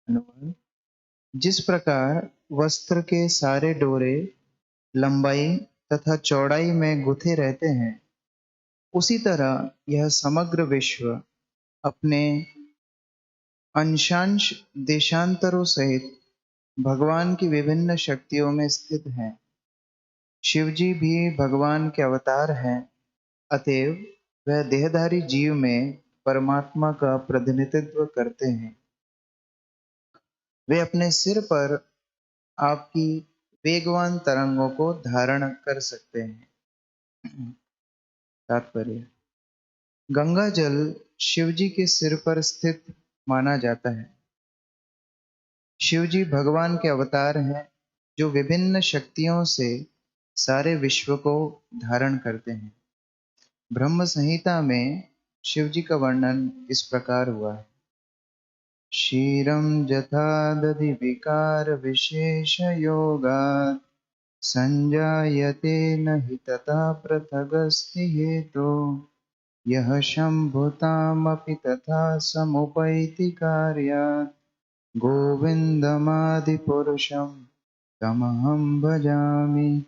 अनुवाद। जिस प्रकार वस्त्र के सारे डोरे लंबाई तथा चौड़ाई में गुथे रहते हैं, उसी तरह यह समग्र विश्व अपने अंशांश देशांतरों सहित भगवान की विभिन्न शक्तियों में स्थित है। शिवजी भी भगवान के अवतार हैं, अतएव वह देहधारी जीव में परमात्मा का प्रतिनिधित्व करते हैं। वे अपने सिर पर आपकी वेगवान तरंगों को धारण कर सकते हैं। तात्पर्य: गंगा जल शिवजी के सिर पर स्थित माना जाता है। शिवजी भगवान के अवतार हैं, जो विभिन्न शक्तियों से सारे विश्व को धारण करते हैं। ब्रह्म संहिता में शिवजी का वर्णन इस प्रकार हुआ है। क्षीरं जथा दधि विकार विशेष योगात् संजायते न हि तथा पृथगस्ति हेतो यह शम्भुतामपि तथा समुपैति कार्यात् गोविन्दमादिपुरुषं तमहं भजामि।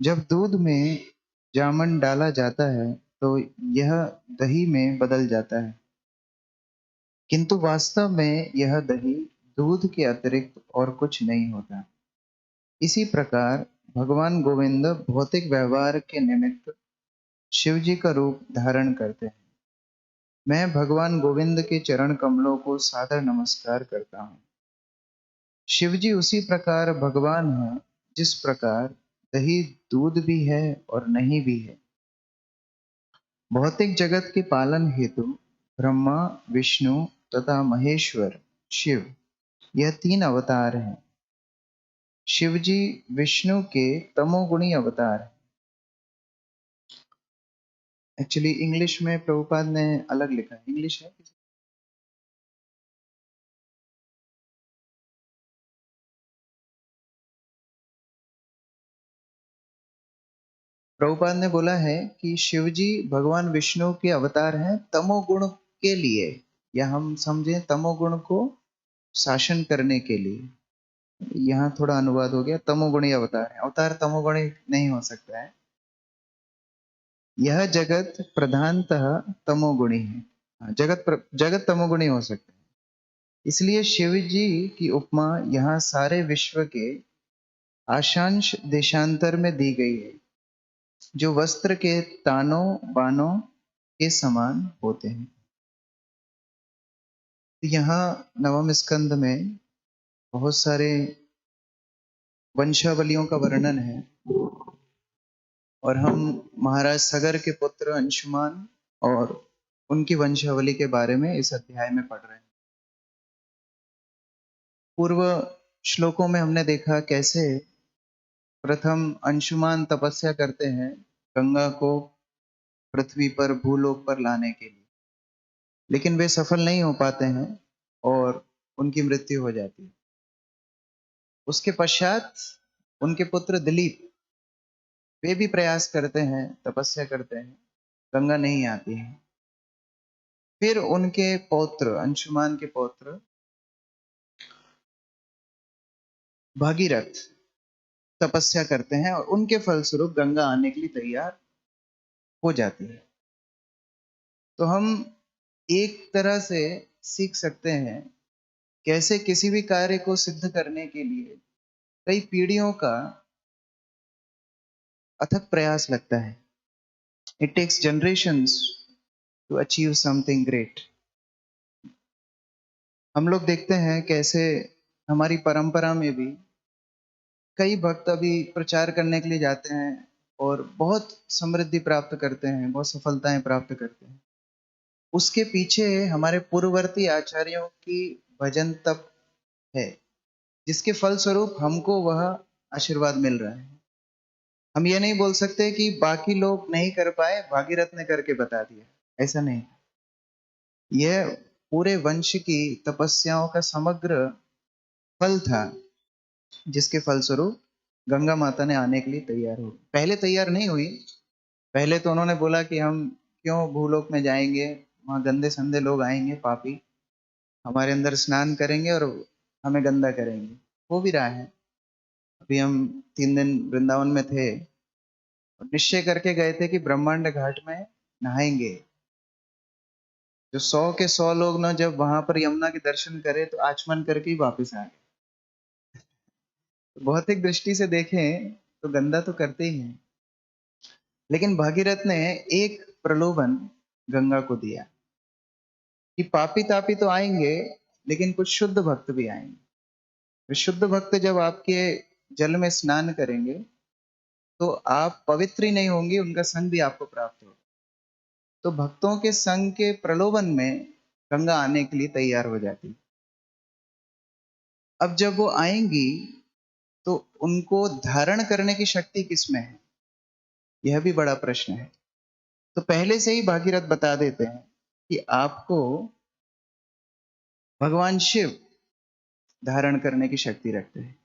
जब दूध में जामन डाला जाता है तो यह दही में बदल जाता है, किंतु वास्तव में यह दही दूध के अतिरिक्त और कुछ नहीं होता। इसी प्रकार भगवान गोविंद भौतिक व्यवहार के निमित्त शिवजी का रूप धारण करते हैं। मैं भगवान गोविंद के चरण कमलों को सादर नमस्कार करता हूँ। शिवजी उसी प्रकार भगवान हैं जिस प्रकार दही दूध भी है और नहीं भी है। भौतिक जगत के पालन हेतु ब्रह्मा, विष्णु तथा महेश्वर शिव, यह तीन अवतार हैं। शिवजी विष्णु के तमोगुणी अवतार हैं। एक्चुअली इंग्लिश में प्रभुपाद ने अलग लिखा है। इंग्लिश है? प्रभुपाद ने बोला है कि शिवजी भगवान विष्णु के अवतार हैं तमोगुण के लिए, या हम समझें तमोगुण को शासन करने के लिए। यहाँ थोड़ा अनुवाद हो गया, तमोगुणी अवतार है। अवतार तमोगुणी नहीं हो सकता है। यह जगत प्रधानतः तमोगुणी है। जगत तमोगुणी हो सकता है। इसलिए शिव जी की उपमा यहाँ सारे विश्व के आशांश देशांतर में दी गई है, जो वस्त्र के तानों बानों के समान होते हैं। यहाँ नवम स्कंद में बहुत सारे वंशावलियों का वर्णन है, और हम महाराज सगर के पुत्र अंशुमान और उनकी वंशावली के बारे में इस अध्याय में पढ़ रहे हैं। पूर्व श्लोकों में हमने देखा कैसे प्रथम अंशुमान तपस्या करते हैं गंगा को पृथ्वी पर भूलोक पर लाने के लिए, लेकिन वे सफल नहीं हो पाते हैं और उनकी मृत्यु हो जाती है। उसके पश्चात उनके पुत्र दिलीप, वे भी प्रयास करते हैं, तपस्या करते हैं, गंगा नहीं आती है। फिर उनके पौत्र, अंशुमान के पौत्र भागीरथ तपस्या करते हैं और उनके फलस्वरूप गंगा आने के लिए तैयार हो जाती है। तो हम एक तरह से सीख सकते हैं कैसे किसी भी कार्य को सिद्ध करने के लिए कई पीढ़ियों का अथक प्रयास लगता है। It takes generations to achieve something great. हम लोग देखते हैं कैसे हमारी परंपरा में भी कई भक्त अभी प्रचार करने के लिए जाते हैं और बहुत समृद्धि प्राप्त करते हैं, बहुत सफलताएं प्राप्त करते हैं। उसके पीछे हमारे पूर्ववर्ती आचार्यों की भजन तप है, जिसके फलस्वरूप हमको वह आशीर्वाद मिल रहा है। हम ये नहीं बोल सकते कि बाकी लोग नहीं कर पाए, भागीरथ ने करके बता दिया, ऐसा नहीं। यह पूरे वंश की तपस्याओं का समग्र फल था, जिसके फलस्वरूप गंगा माता ने आने के लिए तैयार हो। पहले तैयार नहीं हुई। पहले तो उन्होंने बोला कि हम क्यों भूलोक में जाएंगे, वहां गंदे संदे लोग आएंगे, पापी हमारे अंदर स्नान करेंगे और हमें गंदा करेंगे। हो भी रहा है। अभी हम 3 दिन वृंदावन में थे और निश्चय करके गए थे कि ब्रह्मांड घाट में नहाएंगे। जो 100 के 100 लोग ना जब वहां पर यमुना के दर्शन करे तो आचमन करके ही वापस आ गए। तो भौतिक दृष्टि से देखें तो गंदा तो करते ही हैं, लेकिन भागीरथ ने एक प्रलोभन गंगा को दिया कि पापी तापी तो आएंगे, लेकिन कुछ शुद्ध भक्त भी आएंगे। तो शुद्ध भक्त जब आपके जल में स्नान करेंगे तो आप पवित्र ही नहीं होंगे, उनका संग भी आपको प्राप्त होगा। तो भक्तों के संग के प्रलोभन में गंगा आने के लिए तैयार हो जाती है। अब जब वो आएंगी तो उनको धारण करने की शक्ति किसमें है, यह भी बड़ा प्रश्न है। तो पहले से ही भागीरथ बता देते हैं कि आपको भगवान शिव धारण करने की शक्ति रखते हैं।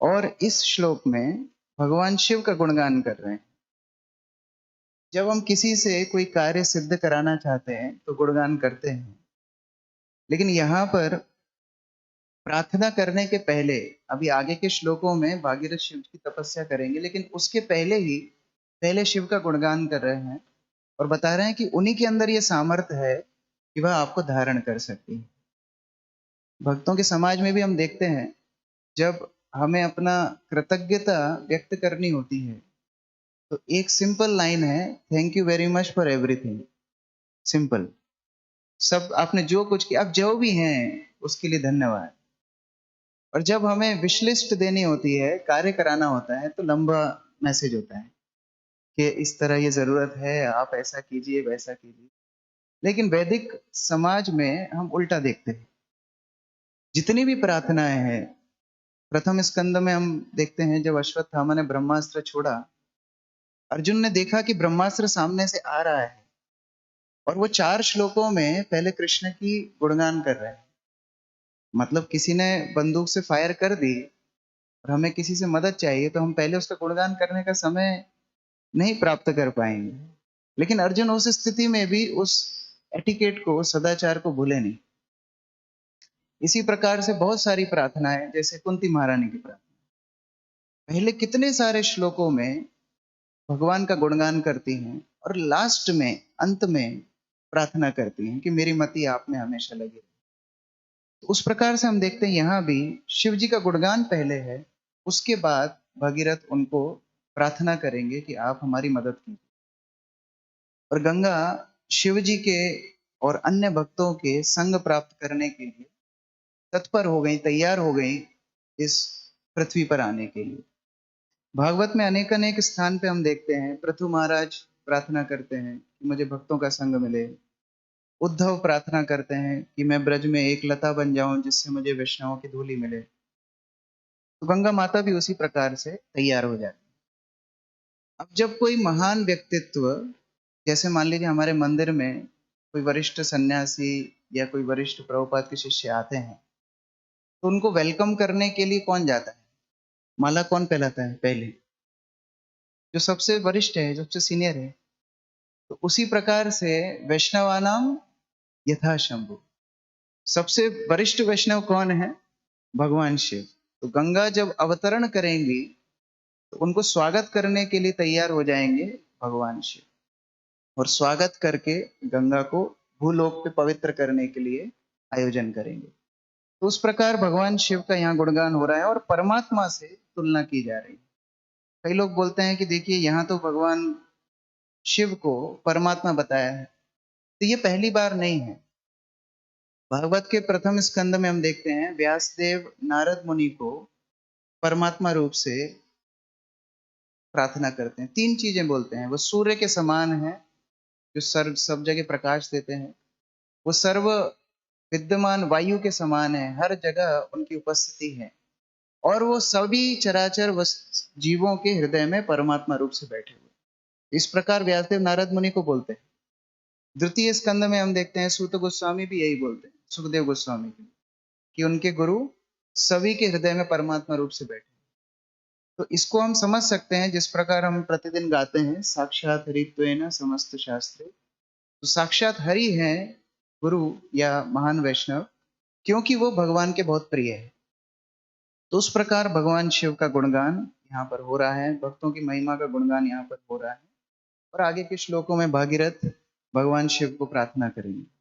और इस श्लोक में भगवान शिव का गुणगान कर रहे हैं। जब हम किसी से कोई कार्य सिद्ध कराना चाहते हैं तो गुणगान करते हैं, लेकिन यहां पर प्रार्थना करने के पहले, अभी आगे के श्लोकों में भागीरथ शिव की तपस्या करेंगे, लेकिन उसके पहले ही पहले शिव का गुणगान कर रहे हैं और बता रहे हैं कि उन्हीं के अंदर यह सामर्थ्य है कि वह आपको धारण कर सकती है। भक्तों के समाज में भी हम देखते हैं, जब हमें अपना कृतज्ञता व्यक्त करनी होती है तो एक सिंपल लाइन है, thank you very much for everything. Simple, सब आपने जो कुछ किया, आप जो भी हैं उसके लिए धन्यवाद। और जब हमें विश लिस्ट देनी होती है, कार्य कराना होता है, तो लंबा मैसेज होता है कि इस तरह ये जरूरत है, आप ऐसा कीजिए वैसा कीजिए। लेकिन वैदिक समाज में हम उल्टा देखते हैं। जितनी भी प्रार्थनाएं हैं, प्रथम स्कंद में हम देखते हैं जब अश्वत्थामा ने ब्रह्मास्त्र छोड़ा, अर्जुन ने देखा कि ब्रह्मास्त्र सामने से आ रहा है और वो 4 श्लोकों में पहले कृष्ण की गुणगान कर रहे हैं। मतलब किसी ने बंदूक से फायर कर दी और हमें किसी से मदद चाहिए तो हम पहले उसका गुणगान करने का समय नहीं प्राप्त कर पाएंगे। लेकिन अर्जुन उस स्थिति में भी उस एटिकेट को, सदाचार को भूले नहीं। इसी प्रकार से बहुत सारी प्रार्थनाएं, जैसे कुंती महारानी की प्रार्थना, पहले कितने सारे श्लोकों में भगवान का गुणगान करती हैं और लास्ट में, अंत में प्रार्थना करती हैं कि मेरी मति आप में हमेशा लगी रहे। तो उस प्रकार से हम देखते हैं यहाँ भी शिव जी का गुणगान पहले है, उसके बाद भगीरथ उनको प्रार्थना करेंगे कि आप हमारी मदद कीजिए। और गंगा शिव जी के और अन्य भक्तों के संग प्राप्त करने के लिए तत्पर हो गई, तैयार हो गई इस पृथ्वी पर आने के लिए। भागवत में अनेक अनेक स्थान पे हम देखते हैं, पृथु महाराज प्रार्थना करते हैं कि मुझे भक्तों का संग मिले। उद्धव प्रार्थना करते हैं कि मैं ब्रज में एक लता बन जाऊं जिससे मुझे वैष्णवों की धूली मिले। तो गंगा माता भी उसी प्रकार से तैयार हो जाती है। अब जब कोई महान व्यक्तित्व, जैसे मान लीजिए हमारे मंदिर में कोई वरिष्ठ सन्यासी या कोई वरिष्ठ प्रभुपाद के शिष्य आते हैं, तो उनको वेलकम करने के लिए कौन जाता है, माला कौन पहनाता है पहले, जो सबसे वरिष्ठ है, सबसे सीनियर है। तो उसी प्रकार से वैष्णवानाम यथा शंभु, सबसे वरिष्ठ वैष्णव कौन है, भगवान शिव। तो गंगा जब अवतरण करेंगी तो उनको स्वागत करने के लिए तैयार हो जाएंगे भगवान शिव, और स्वागत करके गंगा को भूलोक पे पवित्र करने के लिए आयोजन करेंगे। तो उस प्रकार भगवान शिव का यहाँ गुणगान हो रहा है और परमात्मा से तुलना की जा रही है। कई लोग बोलते हैं कि देखिए यहाँ तो भगवान शिव को परमात्मा बताया है, तो ये पहली बार नहीं है। भागवत के प्रथम स्कंद में हम देखते हैं व्यासदेव नारद मुनि को परमात्मा रूप से प्रार्थना करते हैं। 3 चीजें बोलते हैं, वो सूर्य के समान है जो सर्व सब जगह प्रकाश देते हैं, वो सर्व विद्यमान वायु के समान है, हर जगह उनकी उपस्थिति है, और वो सभी चराचर जीवों के हृदय में परमात्मा रूप से बैठे हुए। इस प्रकार व्यासदेव नारद मुनि को बोलते हैं। द्वितीय स्कंद में हम देखते हैं सूत गोस्वामी भी यही बोलते हैं, सुखदेव गोस्वामी की, कि उनके गुरु सभी के हृदय में परमात्मा रूप से बैठे। तो इसको हम समझ सकते हैं जिस प्रकार हम प्रतिदिन गाते हैं, साक्षात हरित्वेन समस्त शास्त्रे। तो साक्षात हरि हैं गुरु या महान वैष्णव, क्योंकि वो भगवान के बहुत प्रिय है। तो उस प्रकार भगवान शिव का गुणगान यहाँ पर हो रहा है, भक्तों की महिमा का गुणगान यहाँ पर हो रहा है। और आगे के श्लोकों में भागीरथ भगवान शिव को प्रार्थना करेंगे।